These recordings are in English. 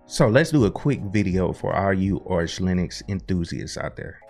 So let's do a quick video for all you Arch Linux enthusiasts out there.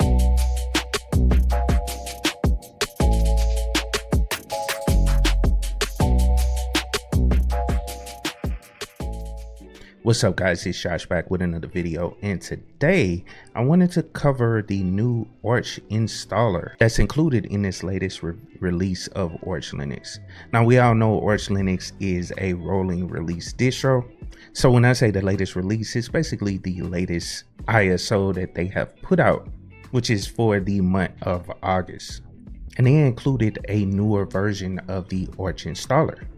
What's up guys, it's Josh back with another video, and today I wanted to cover the new Arch installer that's included in this latest release of Arch Linux. Now we all know Arch Linux is a rolling release distro, so when I say the latest release, it's basically the latest ISO that they have put out, which is for the month of August, and they included a newer version of the Arch installer.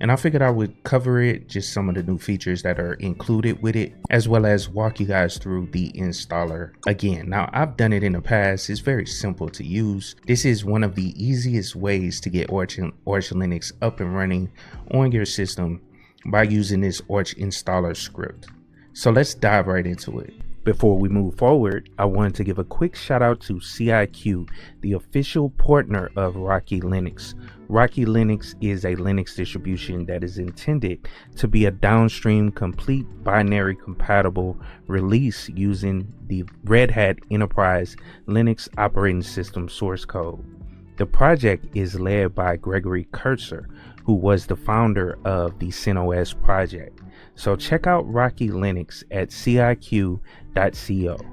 And I figured I would cover it, just some of the new features that are included with it, as well as walk you guys through the installer again. Now, I've done it in the past. It's very simple to use. This is one of the easiest ways to get Arch Linux up and running on your system by using this Arch installer script. So let's dive right into it. Before we move forward, I wanted to give a quick shout out to CIQ, the official partner of Rocky Linux. Rocky Linux is a Linux distribution that is intended to be a downstream complete binary compatible release using the Red Hat Enterprise Linux operating system source code. The project is led by Gregory Kurtzer, who was the founder of the CentOS project. So check out Rocky Linux at ciq.co.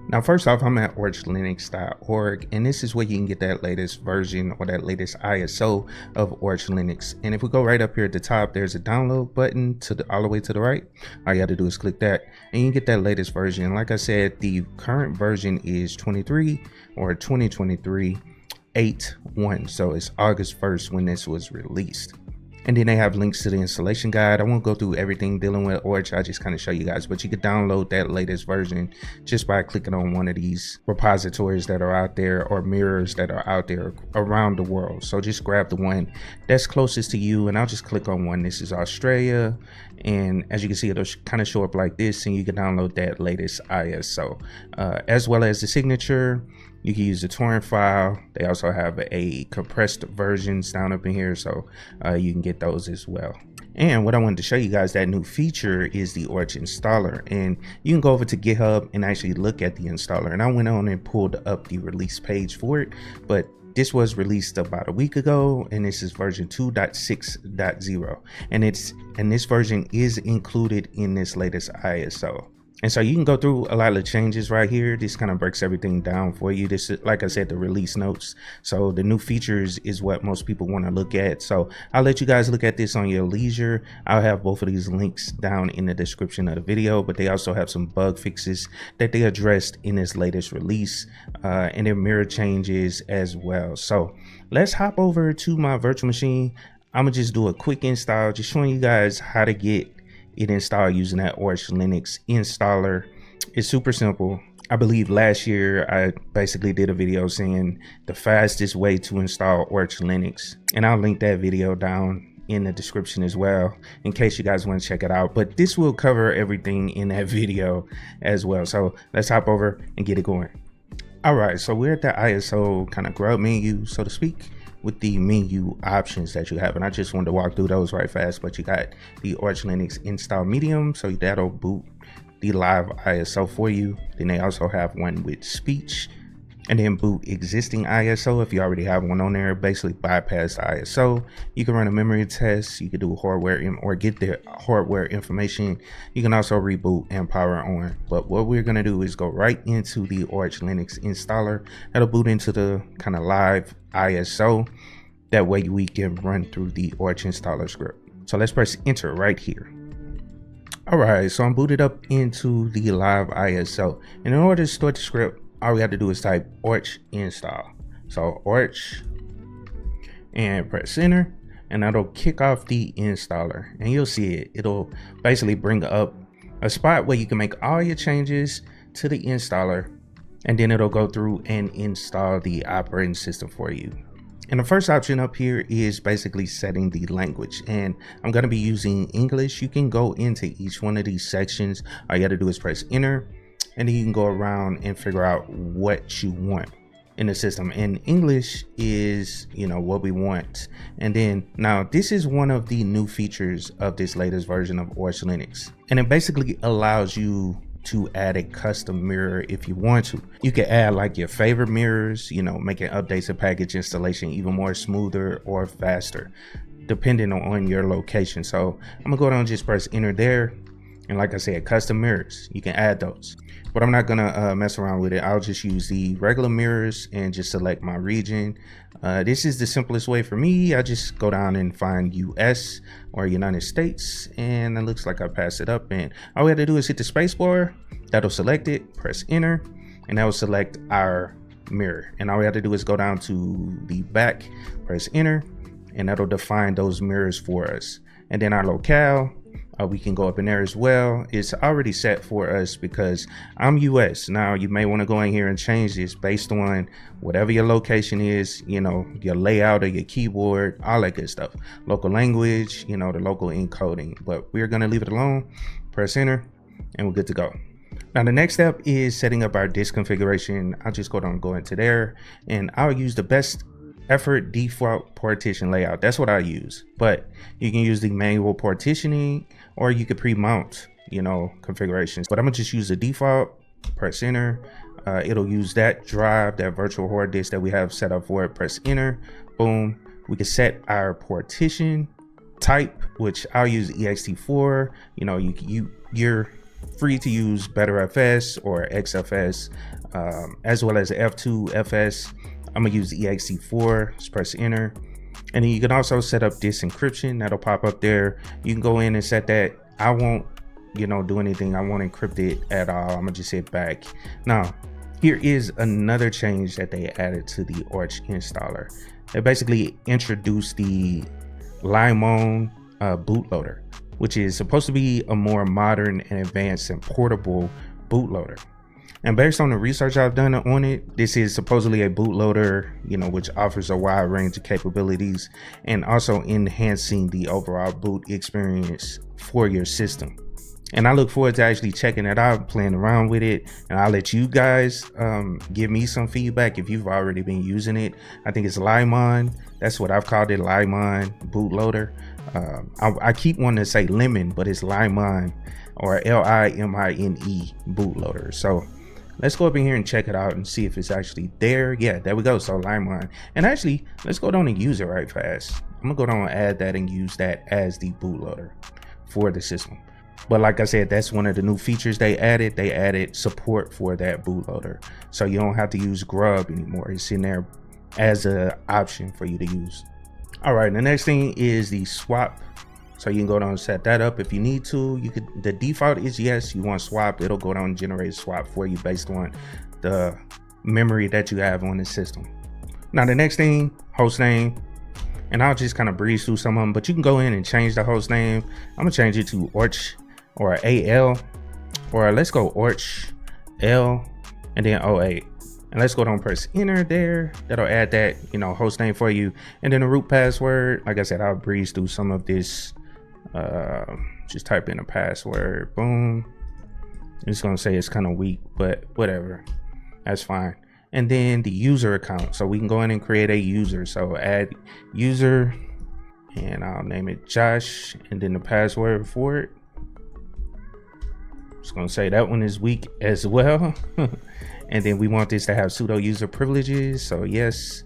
Now first off, I'm at archlinux.org, and this is where you can get that latest version or that latest ISO of Arch Linux. And if we go right up here at the top, there's a download button all the way to the right. All you have to do is click that and you can get that latest version. Like I said, the current version is 23 or 2023.8.1, so it's August 1st when this was released. And then they have links to the installation guide. I won't go through everything dealing with Arch, I just kind of show you guys, but you can download that latest version just by clicking on one of these repositories that are out there or mirrors that are out there around the world. So just grab the one that's closest to you, and I'll just click on one. This is Australia, and as you can see, it'll kind of show up like this, and you can download that latest ISO as well as the signature. You can use the torrent file. They also have a compressed versions down up in here, so you can get those as well. And what I wanted to show you guys, that new feature is the Arch installer, and you can go over to GitHub and actually look at the installer. And I went on and pulled up the release page for it, but this was released about a week ago, and this is version 2.6.0, and this version is included in this latest ISO. And so you can go through a lot of the changes right here. This kind of breaks everything down for you. This is, like I said, the release notes. So the new features is what most people want to look at. So I'll let you guys look at this on your leisure. I'll have both of these links down in the description of the video, but they also have some bug fixes that they addressed in this latest release, and their mirror changes as well. So let's hop over to my virtual machine. I'm gonna just do a quick install, just showing you guys how to get it installed using that Arch Linux installer. It's super simple. I believe last year I basically did a video saying the fastest way to install Arch Linux, and I'll link that video down in the description as well in case you guys want to check it out, but this will cover everything in that video as well. So let's hop over and get it going. All right, so we're at the ISO kind of grub menu, so to speak, with the menu options that you have, and I just wanted to walk through those right fast. But you got the Arch Linux install medium, so that'll boot the live ISO for you. Then they also have one with speech, and then boot existing ISO if you already have one on there. Basically bypass the ISO. You can run a memory test, you can do hardware or get the hardware information. You can also reboot and power on. But what we're gonna do is go right into the Arch Linux installer. That'll boot into the kind of live ISO. That way we can run through the Arch installer script. So let's press enter right here. All right, so I'm booted up into the live ISO, and in order to start the script, all we have to do is type Arch install. So Arch and press enter, and that'll kick off the installer, and you'll see it. It'll basically bring up a spot where you can make all your changes to the installer, and then it'll go through and install the operating system for you. And the first option up here is basically setting the language, and I'm going to be using English. You can go into each one of these sections. All you got to do is press enter, and then you can go around and figure out what you want. in the system, and English is, you know, what we want. And then now this is one of the new features of this latest version of Arch Linux, and it basically allows you to add a custom mirror if you want to. You can add like your favorite mirrors, you know, making updates and package installation even more smoother or faster depending on your location. So I'm gonna go down and just press enter there, and like I said, custom mirrors, you can add those, but I'm not gonna mess around with it. I'll just use the regular mirrors and just select my region. This is the simplest way for me. I just go down and find US or United States, and it looks like I passed it up, and all we have to do is hit the space bar. That'll select it, press enter, and that will select our mirror. And all we have to do is go down to the back, press enter, and that'll define those mirrors for us. And then our locale, we can go up in there as well. It's already set for us because I'm US. Now you may want to go in here and change this based on whatever your location is, you know, your layout of your keyboard, all that good stuff. Local language, you know, the local encoding, but we're going to leave it alone. Press enter and we're good to go. Now the next step is setting up our disk configuration. I'll just go into there, and I'll use the best effort default partition layout. That's what I use, but you can use the manual partitioning, or you could pre-mount, you know, configurations, but I'm gonna just use the default. Press enter. It'll use that drive, that virtual hard disk that we have set up for it. Press enter. Boom. We can set our partition type, which I'll use ext4. You know, you're free to use BetterFS or XFS, as well as F2FS. I'm gonna use ext4. Just press enter, and then you can also set up disk encryption. That'll pop up there. You can go in and set that. I won't, you know, do anything. I won't encrypt it at all. I'm gonna just hit back. Now here is another change that they added to the Arch installer. They basically introduced the Limon bootloader, which is supposed to be a more modern and advanced and portable bootloader. And based on the research I've done on it, this is supposedly a bootloader, you know, which offers a wide range of capabilities and also enhancing the overall boot experience for your system. And I look forward to actually checking it out, playing around with it, and I'll let you guys give me some feedback if you've already been using it. I think it's Limon. That's what I've called it, Limon bootloader. I keep wanting to say lemon, but it's Limon, or Limine bootloader. So let's go up in here and check it out and see if it's actually there. Yeah, there we go. So Limon. And actually, let's go down and use it right fast. I'm gonna go down and add that and use that as the bootloader for the system. But like I said, that's one of the new features they added. They added support for that bootloader, so you don't have to use grub anymore. It's in there as an option for you to use. All right, the next thing is the swap. So you can go down and set that up if you need to. You could, the default is yes, you want swap. It'll go down and generate a swap for you based on the memory that you have on the system. Now the next thing, host name. And I'll just kind of breeze through some of them, but you can go in and change the host name. I'm gonna change it to Arch or AL, or let's go Arch L and then 08. And let's go down and press enter there. That'll add that, you know, host name for you. And then the root password, like I said, I'll breeze through some of this. Just type in a password, boom. It's gonna say it's kind of weak, but whatever, that's fine. And then the user account, so we can go in and create a user. So add user, and I'll name it Josh, and then the password for it, it's gonna say that one is weak as well. And then we want this to have sudo user privileges, so yes.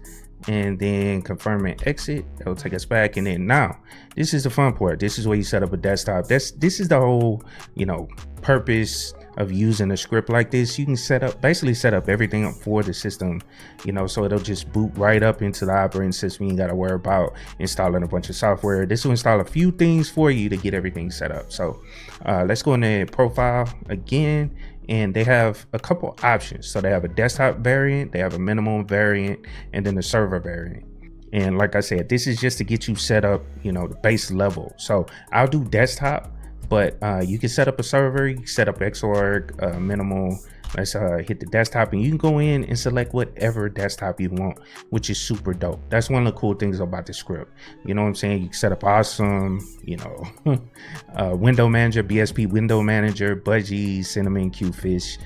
And then confirm and exit. That will take us back. And then now this is the fun part. This is where you set up a desktop. This is the whole, you know, purpose of using a script like this. You can basically set up everything up for the system, you know, so it'll just boot right up into the operating system. You got to worry about installing a bunch of software. This will install a few things for you to get everything set up. So let's go into profile again. And they have a couple options. So they have a desktop variant, they have a minimum variant, and then the server variant. And like I said, this is just to get you set up, you know, the base level. So I'll do desktop, but you can set up a server, you can set up Xorg, minimal. Let's hit the desktop, and you can go in and select whatever desktop you want, which is super dope. That's one of the cool things about the script. You know what I'm saying? You can set up awesome, you know, window manager, BSP window manager, Budgie, Cinnamon, Qfish,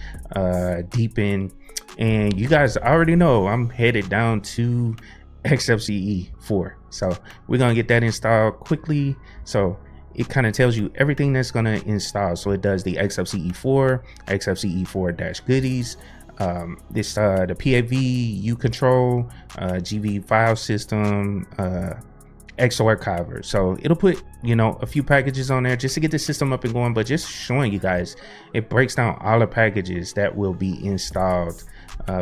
Deepin, And you guys already know I'm headed down to XFCE 4. So we're gonna get that installed quickly. So it kind of tells you everything that's gonna install. So it does the XFCE 4, XFCE 4-goodies, this the PAV U control, GV file system, X archiver. So it'll put, you know, a few packages on there just to get the system up and going, but just showing you guys, it breaks down all the packages that will be installed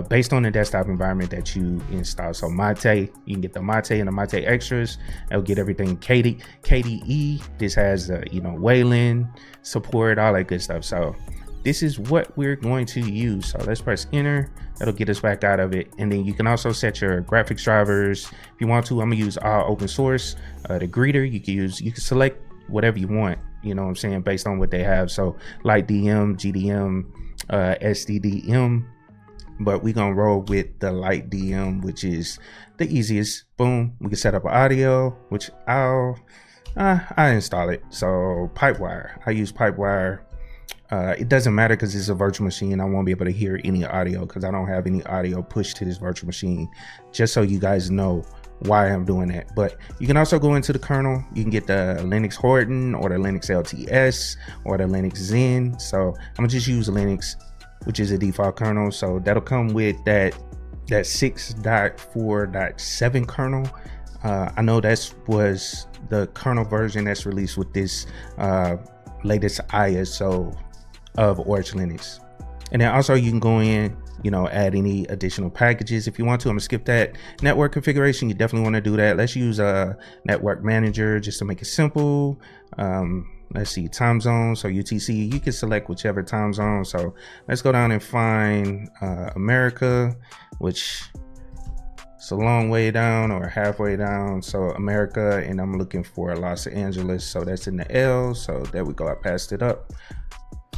based on the desktop environment that you install. So Mate, you can get the Mate and the Mate extras. It'll get everything KDE. This has you know, Wayland support, all that good stuff. So this is what we're going to use. So let's press enter. That'll get us back out of it. And then you can also set your graphics drivers if you want to. I'm gonna use all open source. The greeter you can select whatever you want, you know what I'm saying, based on what they have. So light DM, GDM, SDDM, but we're gonna roll with the light DM, which is the easiest. Boom, we can set up audio, which I install it. So Pipewire, I use Pipewire. It doesn't matter because it's a virtual machine. I won't be able to hear any audio because I don't have any audio pushed to this virtual machine, just so you guys know why I'm doing that. But you can also go into the kernel. You can get the Linux Horton or the Linux LTS or the Linux Zen. So I'm gonna just use Linux, which is a default kernel. So that'll come with that 6.4.7 kernel. I know that was the kernel version that's released with this latest ISO of Arch Linux. And then also you can go in, you know, add any additional packages if you want to. I'm gonna skip that network configuration. You definitely want to do that. Let's use a network manager just to make it simple. Let's see, time zone. So UTC, you can select whichever time zone. So let's go down and find America, which it's a long way down or halfway down. So America, and I'm looking for Los Angeles. So that's in the L. So there we go. I passed it up.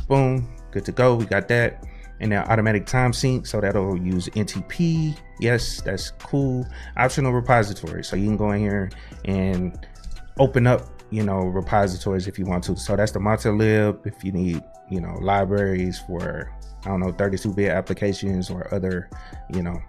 Boom, good to go. We got that. And now automatic time sync. So that'll use NTP. Yes, that's cool. Optional repository. So you can go in here and open up, you know, repositories if you want to. So that's the Montelib if you need, you know, libraries for, I don't know, 32-bit applications or other, you know,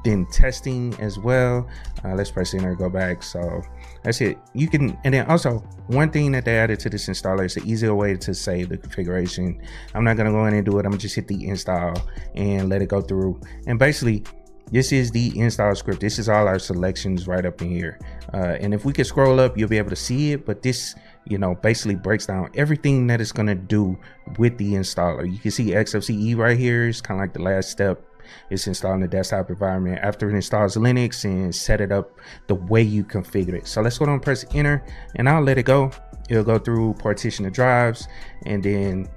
then testing as well. Let's press enter, go back. So that's it. You can, and then also one thing that they added to this installer is an easier way to save the configuration. I'm not gonna go in and do it. I'm gonna just hit the install and let it go through. And basically this is the install script. This is all our selections right up in here. And if we can scroll up, you'll be able to see it, but this, you know, basically breaks down everything that it's gonna do with the installer. You can see XFCE right here. It's kind of like the last step. It's installing the desktop environment after it installs Linux and set it up the way you configure it. So let's go down and press enter, and I'll let it go. It'll go through, partition the drives, and then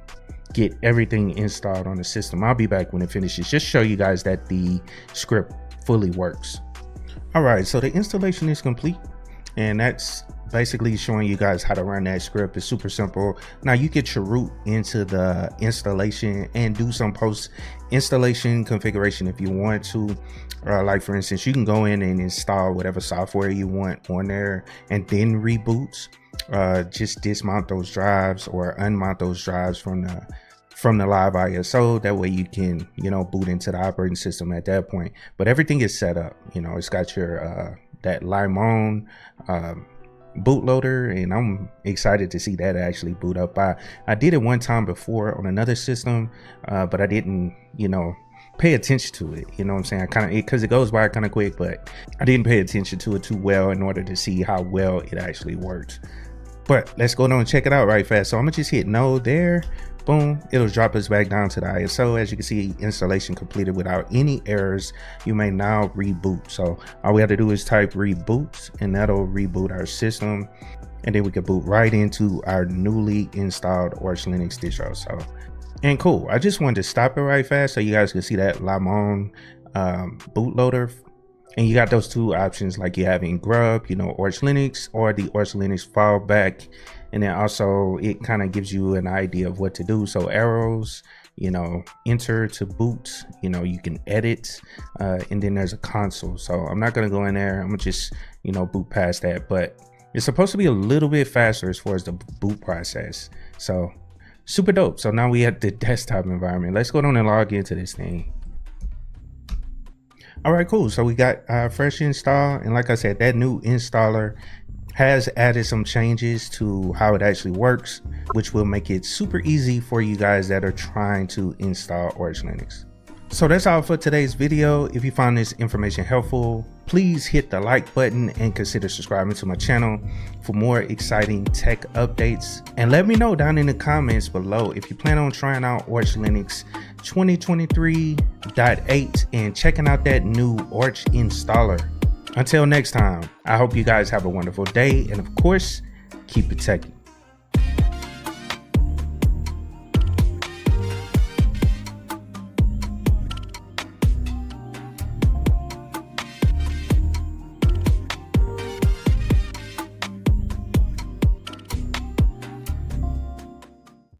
get everything installed on the system. I'll be back when it finishes. Just show you guys that the script fully works. All right, so the installation is complete, and that's basically showing you guys how to run that script. It's super simple. Now you get your root into the installation and do some post installation configuration if you want to. Like for instance, you can go in and install whatever software you want on there and then reboot. Just dismount those drives or unmount those drives from the live ISO. That way you can, you know, boot into the operating system at that point. But everything is set up. You know, it's got your that Limon bootloader, and I'm excited to see that actually boot up. I did it one time before on another system, but I didn't, you know, pay attention to it. You know what I'm saying? I kind of, because it goes by kind of quick, but I didn't pay attention to it too well in order to see how well it actually works. But let's go down and check it out right fast. So I'm gonna just hit no there. Boom, it'll drop us back down to the ISO. As you can see, installation completed without any errors. You may now reboot. So all we have to do is type reboot, and that'll reboot our system, and then we can boot right into our newly installed Arch Linux distro. So, and cool, I just wanted to stop it right fast so you guys can see that Limon bootloader. And you got those two options, like you have in Grub, you know, Arch Linux or the Arch Linux fallback. And then also it kind of gives you an idea of what to do. So arrows, you know, enter to boot, you know, you can edit, and then there's a console. So I'm not going to go in there. I'm gonna just, you know, boot past that, but it's supposed to be a little bit faster as far as the boot process. So super dope. So now we have the desktop environment. Let's go down and log into this thing. All right, cool. So we got our fresh install, and like I said, that new installer has added some changes to how it actually works, which will make it super easy for you guys that are trying to install Arch Linux. So that's all for today's video. If you found this information helpful, please hit the like button and consider subscribing to my channel for more exciting tech updates. And let me know down in the comments below if you plan on trying out Arch Linux 2023.8 and checking out that new Arch installer. Until next time, I hope you guys have a wonderful day, and of course, keep it techie.